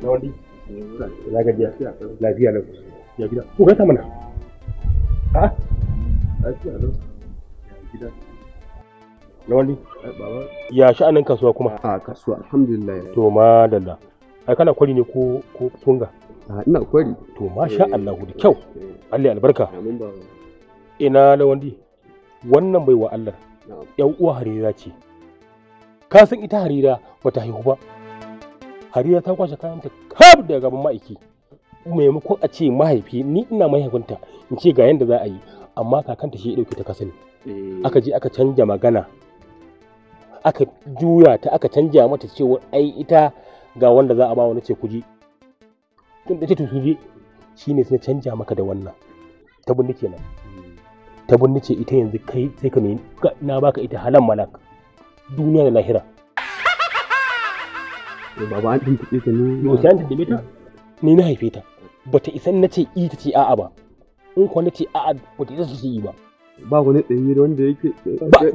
Na wani? Na gajiya. Lafiya lau. Ya gida. Ko gaisa mana? A'a. Lafiya lau. Ya gida. Na wani? Baba. Ya sha'anin kasuwa kuma? A kasuwa alhamdulillah. To madalla. Ai kana kwari ne ko tunga? A ina kwari. To masha Allah da kyau. Allah albarka. Amin baba. Ina na wani? Wannan bai wa Allah. Yan uwa Harira ce. Ka san ita Harira bata haihu ba. Harira ta kwashe kayanta kaf daga gaban ma'aiki. Maimakon a ce mahaifi ni ina mahaifinta in ce ga yanda za a yi amma kakanta shi ya dauke ta kasani. Aka je aka canja magana. Aka juya ta aka canja mata cewa ai ita ga wanda za a ba wani ce kuji. Tun da ce to suje shine sai canja maka da wannan. Ta bunni kenan. Ta bunni ce ita yanzu kai sai ka ne na baka ita halan malak. Duniya da lahira. Baba an tuntuɓe ta ne. Yau sai an tuntuɓe ta? Ni na haife ta. Bata isa na ce ita ce a'a ba. In kuwa na ce a'a bata isa su yi ba. Ba wani ɗari wanda yake.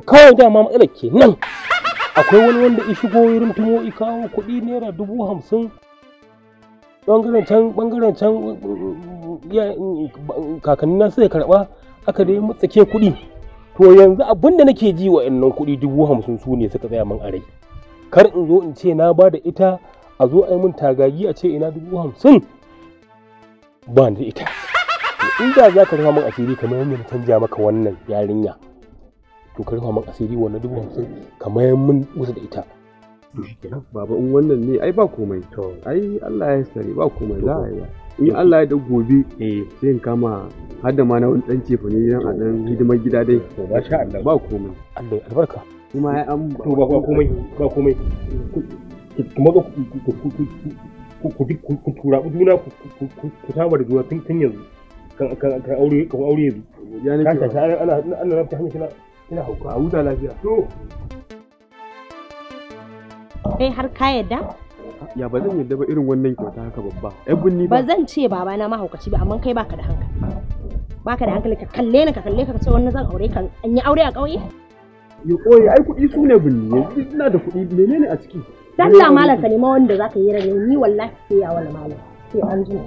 Kawai dama matsalar ke nan. Akwai wani wanda ya shigo irin tumo ya kawo kuɗi naira 50,000. Ɓangaren can kakanni na sai karɓa aka dai matsake kuɗi. To yanzu abinda nake ji wa innan kuɗi 50,000 su ne suka tsaya min a rai. Kar in zo in ce na ba da ita a zo a yi min tagagi a ce ina 50,000 ba da ita. Inda za ka rufa min asiri kamar yadda na canja maka wannan yarinya to ka rufa min asiri wannan 50,000 kamar min musu da ita. Baba in wannan ne ai ba komai. Ai Allah ya sani ba komai za a yi. In Allah ya da gobe sai in kama har da ma na wani dan cefa ne a dan hidimar gida dai. Masha Allah ba komai. Allah ya albarka. Kuma ya an to ba komai kuma ku tura juna ku saba da juna tun yanzu kan aure yanzu ya nake ana rafi hanyar kina hauka a huta lafiya to kai har ka yadda? Ya ba zan yadda ba irin wannan kyauta haka babba. Binni ba zan ce baba na mahaukaci ba amma kai baka da hankali. Baka da hankali ka kalle ni ka ce wannan zan aure ka an yi aure a ƙauye? Ya koyi ai kuɗi su ne binni yanzu ina da kuɗi menene a ciki? Dalla malam ka nema wanda zaka yi rage ni wallahi sai ya wala malam sai an ji.